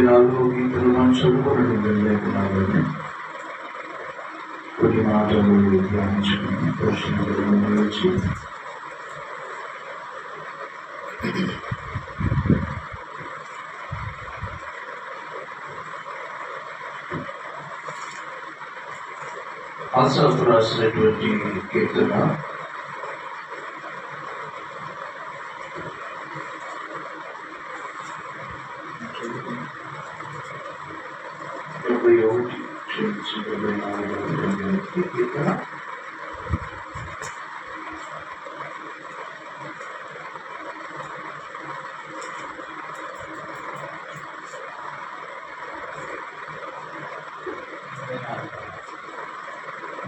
నాలుగు గీతలు మనం చదువుకోవడం లేకున్నాను. కొన్ని మాటలు ధ్యానించుకుని ప్రశ్నలు వచ్చి ఆసాపు రాసినటువంటి కీర్తన 71 కీర్తన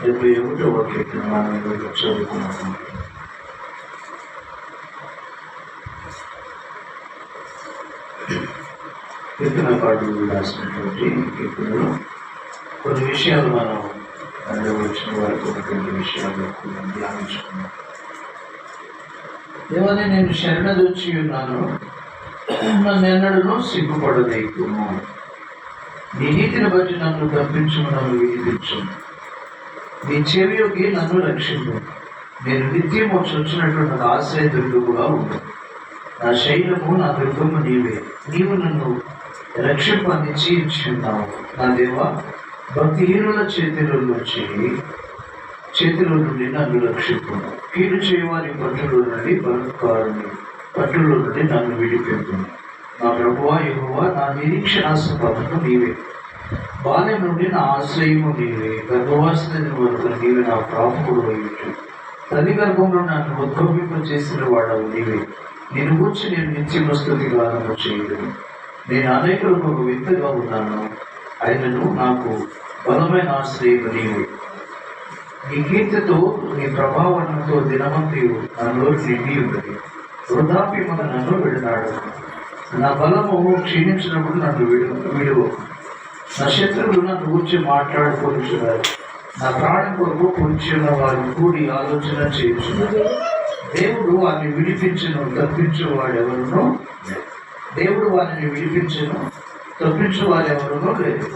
71వ కీర్తన మనం చదువుకున్నాము. కీర్తనకారుడు రాసినటువంటి కీర్తనలో కొన్ని విషయాలు మనం వచ్చిన వారికి ఉన్నటువంటి విషయాలు ధ్యానించుకున్నాం. ఏమని నేను శరణదొచ్చి ఉన్నాను, నన్ను ఎన్నడూ సిగ్గుపడలేకుము. నీ నీతిని బట్టి నన్ను తప్పించుము, నన్ను విడిపించు. నీ చెవియోకి నన్ను రక్షించు. నేను నిత్యం వచ్చినటువంటి నాకు ఆశ్రయ దుర్గముగా ఉంది. నా శైలము నా దుర్గము నీవే. నీవు నన్ను రక్షింప నిశ్చయించున్నావు. నా దేవా, భక్తిహీనుల చేతిలో నుండి నన్ను రక్షింపు. కీడు చేయవారి పట్టులో నుండి బలత్కారుని పట్టులో నుండి నన్ను విడిపెట్టు. నా ప్రభువా యెహోవా, నా నిరీక్షణాస్పదము నీవే. బాల్యం నుండి నా ఆశ్రయము నీవే. గర్భవాసన వరకు నీవే నా ప్రాపకుడు అయ్యు. తల్లి గర్భంలో నన్ను ఉద్భవింప చేసిన వాడవు నీవే. నేను కూర్చి నేను నిత్యము స్తుతి గానము చేయను. నేను అనేకులకు ఒక వింతగా ఉన్నాను, ఆయనను నాకు బలమైన ఆశ్రయము నీవే. నీ కీర్తితో నీ ప్రభావంతో దినమంతయు నా నోరు నిండి ఉన్నది. వృద్ధాప్యమున నన్ను విడనాడు. నా బలము క్షీణించినప్పుడు నన్ను విడువు. నా శత్రువులు నన్ను గురించి మాట్లాడుకుంటున్నారు. నా ప్రాణం కొరకు కూర్చున్న వారు కూడి ఆలోచన చేస్తున్నారు. దేవుడు వారిని విడిపించను, తప్పించు వాడెవరునో దేవుడు వారిని విడిపించను, తప్పించు వారెవరునో లేదు.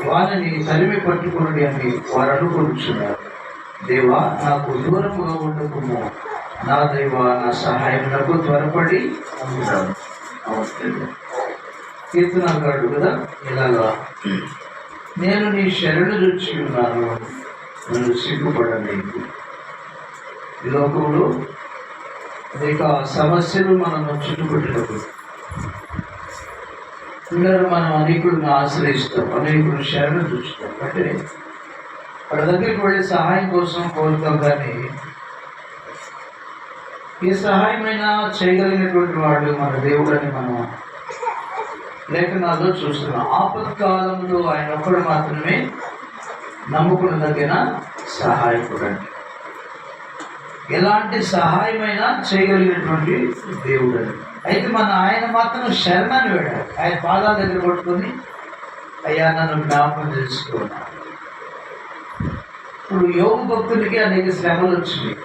వారిని తరిమి పట్టుకుని అని వారు అనుకుంటున్నారు. దేవా, నాకు దూరముగా ఉండకుము. నా దేవా, నా సహాయం నాకు త్వరపడి అందుతాను. కీర్తనకారుడు కదా ఇలాగా, నేను నీ శరణు రుచి ఉన్నాను, నన్ను సిగ్గుపడలేదు. ఈ లోకంలో అనేక సమస్యలు మనం చుట్టుపట్టినప్పుడు పిల్లలు మనం అనేకులను ఆశ్రయిస్తాం, అనేకులు శరణు చూస్తాం. అంటే వాళ్ళ దగ్గరికి వెళ్ళి సహాయం కోసం కోరుతాం. కానీ ఏ సహాయమైనా చేయగలిగినటువంటి వాడు మన దేవుడని మనం లేఖనాల్లో చూస్తున్నాం. ఆపత్కాలంలో ఆయన ఒక్కడు మాత్రమే నమ్ముకున్న దగ్గర సహాయకుడు. అంటే ఎలాంటి సహాయమైనా చేయగలిగినటువంటి దేవుడు అని. అయితే ఆయన మాత్రం శరణని వేడాడు. ఆయన పాదాల దగ్గర పట్టుకొని, అయ్యా నన్ను జ్ఞాపకం చేసుకున్నాను. ఇప్పుడు యోగ భక్తులకి అనేక శ్రమలు వచ్చినాయి.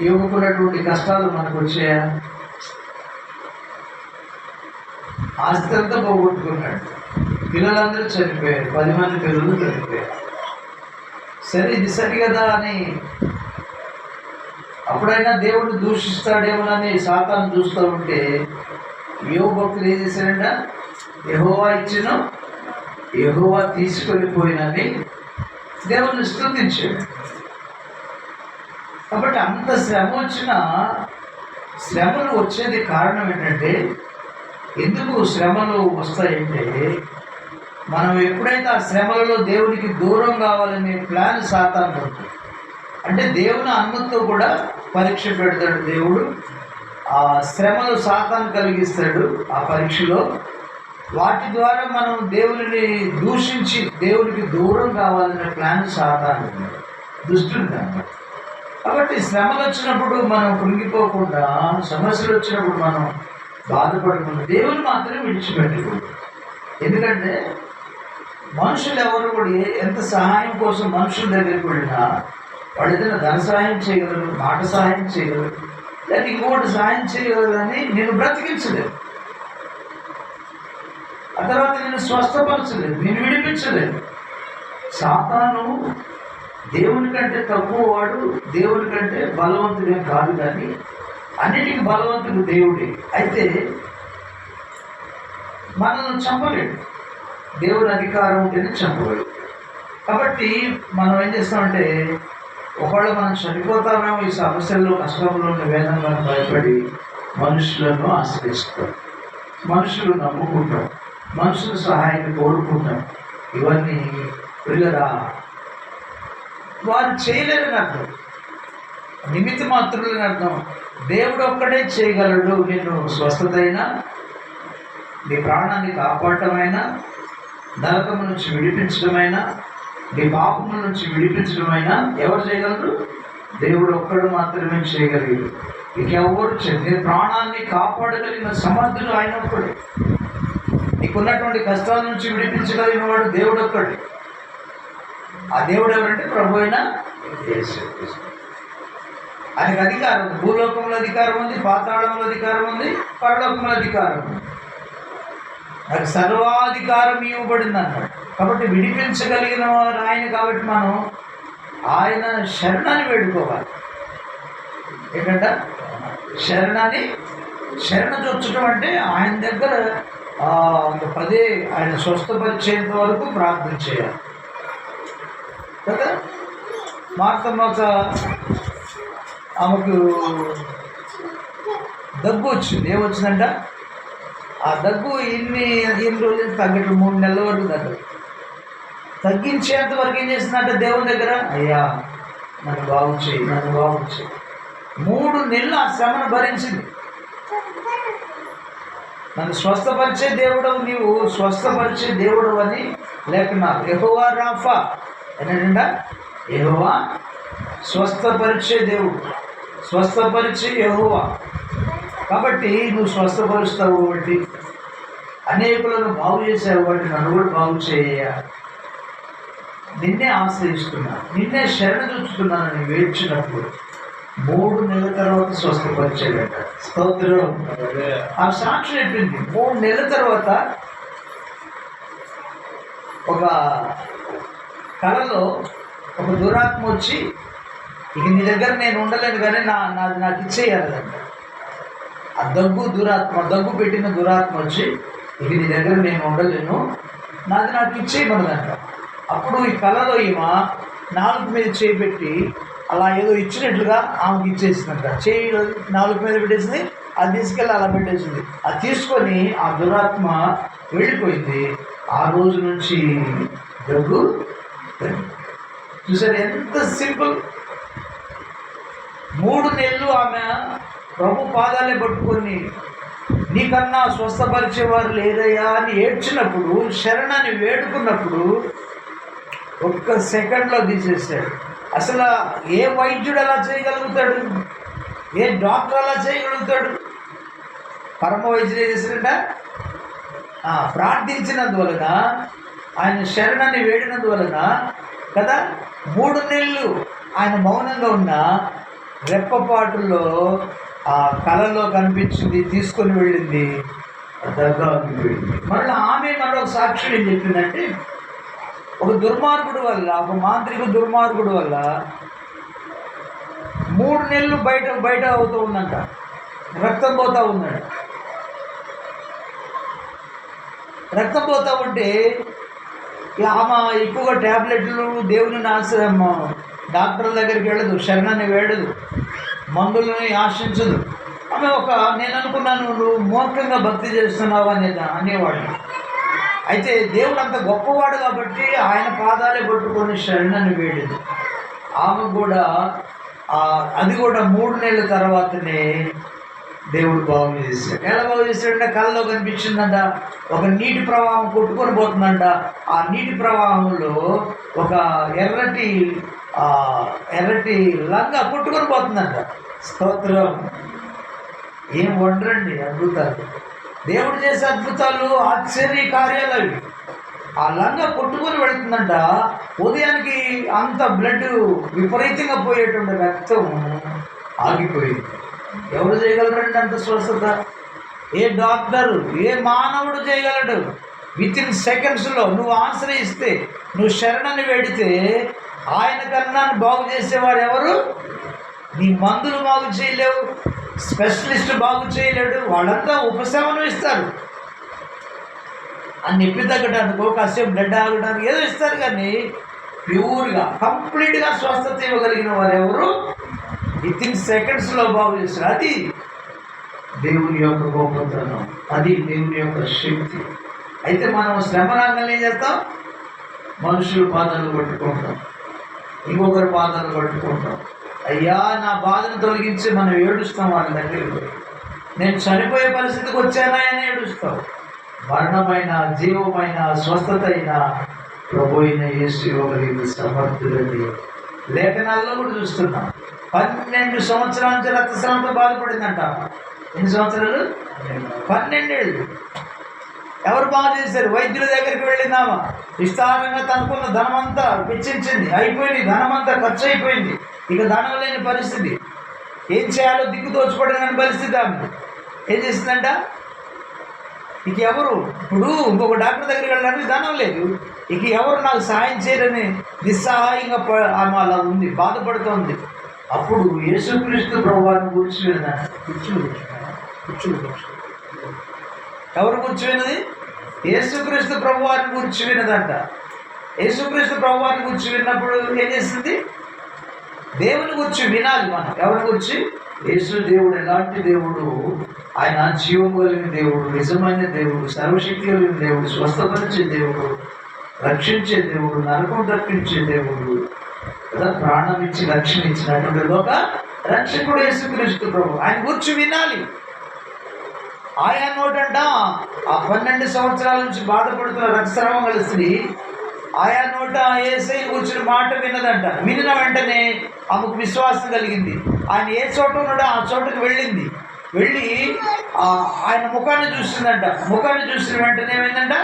యోగుకున్నటువంటి కష్టాలు మనకు వచ్చాయా? ఆస్తి అంతా పోగొట్టుకున్నాడు. పిల్లలందరూ చనిపోయారు, 10 మంది పిల్లలు చనిపోయారు. సరే, ఇది సరి కదా అని అప్పుడైనా దేవుడు దూషిస్తాడేమోనని సాతాను చూస్తూ ఉంటే యోగ భక్తులు ఏం చేశారంట? యెహోవా ఇచ్చిన యెహోవా తీసుకెళ్ళిపోయినని దేవుడిని స్తుతించాడు. కాబట్టి అంత శ్రమ వచ్చినా, శ్రమలు వచ్చేది కారణం ఏంటంటే, ఎందుకు శ్రమలు వస్తాయంటే, మనం ఎప్పుడైతే ఆ శ్రమలలో దేవునికి దూరం కావాలనే ప్లాన్ సాతాను ఉంటుంది. అంటే దేవుని అనుమతితో కూడా పరీక్ష పెడతాడు దేవుడు. ఆ శ్రమలు సాతాను కలిగిస్తాడు. ఆ పరీక్షలో వాటి ద్వారా మనం దేవుని దూషించి దేవునికి దూరం కావాలనే ప్లాన్ సాతాను దుష్టుడు అన్నమాట. కాబట్టి శ్రమలు వచ్చినప్పుడు మనం కృంగిపోకుండా, సమస్యలు వచ్చినప్పుడు మనం బాధపడకుండా దేవుని మాత్రమే విడిచిపెట్టకూడదు. ఎందుకంటే మనుషులు ఎవరు కూడా ఎంత సహాయం కోసం మనుషుల దగ్గరికి వెళ్ళినా వాడు ఏదైనా ధన సహాయం చేయగలరు, మాట సహాయం చేయగలరు, లేదా ఇంకోటి సహాయం చేయగలరు, అని నేను బ్రతికించలేదు. ఆ తర్వాత నేను స్వస్థపరచలేదు, నేను విడిపించలేదు. సాతాను దేవుని కంటే తక్కువ వాడు, దేవుని కంటే బలవంతుడే కాదు, కానీ అన్నిటికీ బలవంతుడు దేవుడే. అయితే మనల్ని చంపలేడు, దేవుని అధికారం ఉంటేనే చంపలేడు. కాబట్టి మనం ఏం చేస్తామంటే, ఒకవేళ మనం చనిపోతామేమో ఈ సమస్యల్లో, కష్టంలో, వేదనలో భయపడి మనుషులను ఆశ్రయిస్తాం, మనుషులు నమ్ముకుంటాం, మనుషుల సహాయాన్ని కోరుకుంటాం. ఇవన్నీ పిల్లరా వారు చేయలేరని అర్థం, నిమిత్త మాత్రులని అర్థం. దేవుడు ఒక్కడే చేయగలడు. నేను స్వస్థత అయినా, నీ ప్రాణాన్ని కాపాడటమైనా, నరకం నుంచి విడిపించడమైనా, నీ పాపముల నుంచి విడిపించడమైనా ఎవరు చేయగలరు? దేవుడు ఒక్కడు మాత్రమే చేయగలిగాడు. ఇంకెవరు నీ ప్రాణాన్ని కాపాడగలిగిన సమర్థుడు ఆయన ఒక్కడే. నీకున్నటువంటి కష్టాల నుంచి విడిపించగలిగిన వాడు దేవుడు ఒక్కడే. ఆ దేవుడు ఎవరంటే ప్రభు అయిన యేసు. ఆయనకు అధికారం ఉంది. భూలోకంలో అధికారం ఉంది, పాతాళంలో అధికారం ఉంది, పరలోకంలో అధికారం ఉంది. నాకు సర్వాధికారం ఇవ్వబడింది అన్నాడు. కాబట్టి విడిపించగలిగిన వారు ఆయన. కాబట్టి మనం ఆయన శరణాన్ని వేడుకోవాలి. ఏంటంటే శరణ చొచ్చటం అంటే ఆయన దగ్గర పదే ఆయన స్వస్థపరిచేంత వరకు ప్రార్థన చేయాలి కదా. మార్తమ్మక ఆమెకు దగ్గు వచ్చింది. ఏమొచ్చిందంట? ఆ దగ్గు ఎన్ని రోజులు తగ్గట్టు 3 నెలల వరకు తగ్గదు. తగ్గించేంత వరకు ఏం చేసిందంటే దేవుని దగ్గర, అయ్యా నన్ను బాగు చేయి, నన్ను బాగు చేయి. 3 నెలలు ఆ శ్రమను భరించింది. నన్ను స్వస్థపరిచే దేవుడవు, నీవు స్వస్థపరిచే దేవుడవు అని లేఖనాలు. యెహోవా రాఫా ఏంటంట? యెహోవా స్వస్థపరిచే దేవుడు, స్వస్థపరిచే యెహోవా. కాబట్టి నువ్వు స్వస్థపరుస్తావు కాబట్టి, అనేకులను బాగు చేసావు కాబట్టి నన్ను కూడా బాగు చేయ. నిన్నే ఆశ్రయిస్తున్నాను, నిన్నే శరణ చూస్తున్నానని వేడ్చినప్పుడు 3 నెలల తర్వాత స్వస్థపరిచేదట. స్తోత్రం. ఆ సాక్షి చెప్పింది. 3 నెలల తర్వాత ఒక కళలో ఒక దురాత్మ వచ్చి, ఇక నీ దగ్గర నేను ఉండలేను కానీ నాది నాకు ఇచ్చేయాలంట. ఆ దగ్గు పెట్టిన దురాత్మ వచ్చి, ఇక నీ దగ్గర నేను ఉండలేను, నాది నాకు ఇచ్చేయమన్నదంట. అప్పుడు ఈ కళలో ఈమె నాలుగు మీద చేపెట్టి అలా ఏదో ఇచ్చినట్లుగా ఆమెకి ఇచ్చేసిందంట. చేయి నాలుగు మీద పెట్టేసింది, అది తీసుకెళ్ళి అలా పెట్టేసింది. అది తీసుకొని ఆ దురాత్మ వెళ్ళిపోయింది. ఆ రోజు నుంచి దగ్గు. చూసారు ఎంత సింపుల్. 3 నెలలు ఆమె ప్రభు పాదాలే పట్టుకొని, నీకన్నా స్వస్థపరిచేవారు లేదయ్యా అని ఏడ్చినప్పుడు, శరణాన్ని వేడుకున్నప్పుడు 1 సెకండ్లో తీసేసాడు. అసలు ఏ వైద్యుడు అలా చేయగలుగుతాడు? ఏ డాక్టర్ అలా చేయగలుగుతాడు? పరమ వైద్యుడు ఏం చేశాడంట? ప్రార్థించినందువలన, ఆయన శరణాన్ని వేడినందువలన కదా 3 నెలలు ఆయన మౌనంగా ఉన్న రెప్పపాటుల్లో ఆ కళలో కనిపించింది, తీసుకొని వెళ్ళింది, దగ్గర వెళ్ళింది. మళ్ళీ ఆమె మరొక సాక్షి ఏం చెప్పిందంటే, ఒక దుర్మార్గుడు వల్ల, ఒక మాంత్రిక దుర్మార్గుడు వల్ల 3 నెలలు బయట అవుతూ ఉందంట. రక్తం పోతూ ఉన్నాడు. రక్తం పోతూ ఉంటే ఆమె ఎక్కువగా ట్యాబ్లెట్లు, దేవుని డాక్టర్ల దగ్గరికి వెళ్ళదు, శరణాన్ని వేడదు, మందులని ఆశించదు. ఆమె నేను అనుకున్నాను నువ్వు మూర్ఖంగా భక్తి చేస్తున్నావు అనేవాడిని. అయితే దేవుడు అంత గొప్పవాడు కాబట్టి ఆయన పాదాలే పట్టుకొని శరణాన్ని వేడింది. ఆమె కూడా అది కూడా 3 నెలల తర్వాతనే దేవుడు బాగు చేశాడు. ఎలా బాగు చేశాడంటే, కళ్ళలో కనిపించిందంట, ఒక నీటి ప్రవాహం కొట్టుకొని పోతుందంట. ఆ నీటి ప్రవాహంలో ఒక ఎర్రటి లంగా కొట్టుకొని పోతుందంట. స్తోత్రం. ఏం వండరండి అద్భుతాలు! దేవుడు చేసే అద్భుతాలు, ఆశ్చర్య కార్యాలు అవి. ఆ లంగా కొట్టుకొని వెళుతుందంట. ఉదయానికి అంత బ్లడ్ విపరీతంగా పోయేటువంటి రక్తం ఆగిపోయింది. ఎవరు చేయగలరండి అంత స్వస్థత? ఏ డాక్టరు, ఏ మానవుడు చేయగలడు? విత్ ఇన్ సెకండ్స్లో నువ్వు ఆశ్రయిస్తే, నువ్వు శరణని వేడితే ఆయన కన్నా బాగు చేసేవాడు ఎవరు? నీ మందులు బాగు చేయలేవు, స్పెషలిస్ట్ బాగు చేయలేడు. వాళ్ళంతా ఉపశమనం ఇస్తారు, ఆ నొప్పి తగ్గడానికో కాసేపు బ్లడ్ ఆగడానికి ఏదో ఇస్తారు, కానీ ప్యూర్గా కంప్లీట్గా స్వస్థత ఇవ్వగలిగిన వారు ఎవరు? విత్ ఇన్ సెకండ్స్లో బాగు చేస్తారు. అది దేవుని యొక్క గొప్పతనం, అది దేవుని యొక్క శక్తి. అయితే మనం శ్రమ రాగానే ఏం చేస్తాం? మనుషుల పాదాలు పట్టుకుంటాం, ఇంకొకరి పాదాలు పట్టుకుంటాం. అయ్యా నా బాధను తొలగించి మనం ఏడుస్తాం వాళ్ళ దగ్గరికి పోయి. నేను చనిపోయే పరిస్థితికి వచ్చానా అని ఏడుస్తాం. మరణమైన, జీవమైన, స్వస్థత అయిన ప్రభు అయిన యేసు ఇవ్వగలిగిన సమర్థులని లేఖనాల్లో కూడా చూస్తున్నాం. 12 సంవత్సరాల నుంచి రక్తస్రావంతో బాధపడిందంట. ఎన్ని సంవత్సరాలు? 12 ఏళ్ళు. ఎవరు బాగా చేశారు? వైద్యుల దగ్గరికి వెళ్ళినామా విస్తారంగా తనుకున్న ధనమంతా వెచ్చించింది, అయిపోయింది, ధనమంతా ఖర్చు అయిపోయింది. ఇక ధనం లేని పరిస్థితి, ఏం చేయాలో దిక్కు తోచుకోవడం పరిస్థితి. ఆమె ఏం చేసిందంట? ఇక ఎవరు? ఇప్పుడు ఇంకొక డాక్టర్ దగ్గరికి వెళ్ళడానికి ధనం లేదు, ఇక ఎవరు నాకు సహాయం చేయరని నిస్సహాయంగా ఆమె అలా ఉంది, బాధపడుతోంది. అప్పుడు యేసుక్రీస్తు ప్రభువారిని కూర్చుని ఎవరు కూర్చున్నది? యేసుక్రీస్తు ప్రభువారిని గురించి విన్నదంట. యేసుక్రీస్తు ప్రభువారిని గురించి విన్నప్పుడు ఏం చేస్తుంది? దేవుని గురించి వినాలి మనం. ఎవరి గురించి? యేసు దేవుడు ఎలాంటి దేవుడు? ఆయన జీవం కలిగిన దేవుడు, నిజమైన దేవుడు, సర్వశక్తి కలిగిన దేవుడు, స్వస్థపరిచే దేవుడు, రక్షించే దేవుడు, నరకం తప్పించే దేవుడు కదా, ప్రాణం ఇచ్చి రక్షణ ఇచ్చినటువంటి లోక రక్షకుడు యేసుక్రీస్తు ప్రభు. ఆయన గురించి వినాలి. ఆయా నోటంట ఆ 12 సంవత్సరాల నుంచి బాధపడుతున్న రక్తస్రావం గల స్త్రీ ఆయా నోట యేసయ్య కూర్చుని మాట విన్నదంట. వినిన వెంటనే ఆమెకు విశ్వాసం కలిగింది. ఆయన ఏ చోట ఉన్నాడో ఆ చోటుకు వెళ్ళింది. వెళ్ళి ఆయన ముఖాన్ని చూసిందంట. ముఖాన్ని చూసిన వెంటనే ఏమైందంట?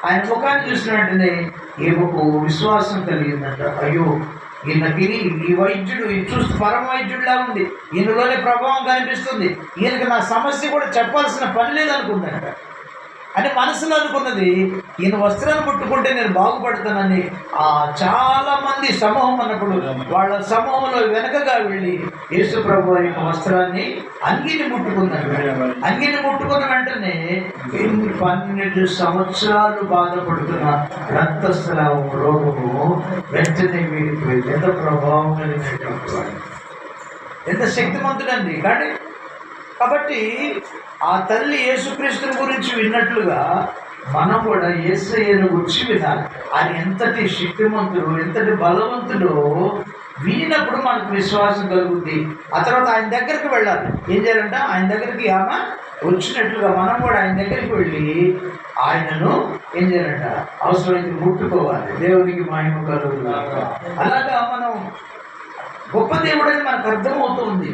ఆయన ముఖాన్ని చూసిన వెంటనే ఈమెకు విశ్వాసం కలిగిందంట. అయ్యో ఈయనకి ఈ వైద్యుడు చూస్తూ పరమ వైద్యుడిలా ఉంది, ఈయనలోనే ప్రభావం కనిపిస్తుంది, ఈయనకి నా సమస్య కూడా చెప్పాల్సిన పని లేదనుకుందంట. అని మనసులో అనుకున్నది. ఈయన వస్త్రాన్ని ముట్టుకుంటే నేను బాగుపడతానని చాలామంది సమూహం అన్నప్పుడు వాళ్ళ సమూహంలో వెనకగా వెళ్ళి యేసు ప్రభు యొక్క వస్త్రాన్ని, అంగిని ముట్టుకుందంట. అంగిని ముట్టుకున్న వెంటనే 12 సంవత్సరాలు బాధపడుతున్న రక్తస్రావం రోగము వెంటనే వీడిపోయింది. ఎంత ప్రభావం కలిగినటువంటి వాడు, ఎంత శక్తిమంతుడండి. కానీ కాబట్టి ఆ తల్లి యేసుక్రీస్తుని గురించి విన్నట్లుగా మనం కూడా యేసయ్యను గురించి వినాలి. ఆయన ఎంతటి శక్తిమంతుడు, ఎంతటి బలవంతుడో వినినప్పుడు మనకు విశ్వాసం కలుగుద్ది. ఆ తర్వాత ఆయన దగ్గరికి వెళ్ళాలి. ఏం చేయాలంటే ఆయన దగ్గరికి ఆమె వచ్చినట్లుగా మనం కూడా ఆయన దగ్గరికి వెళ్ళి ఆయనను ఏం చేయాలంట? అవసరమైతే ముట్టుకోవాలి. దేవునికి మహిమ కలుగుతుంది. అలాగా మనం గొప్ప దేవుడని మనకు అర్థమవుతుంది.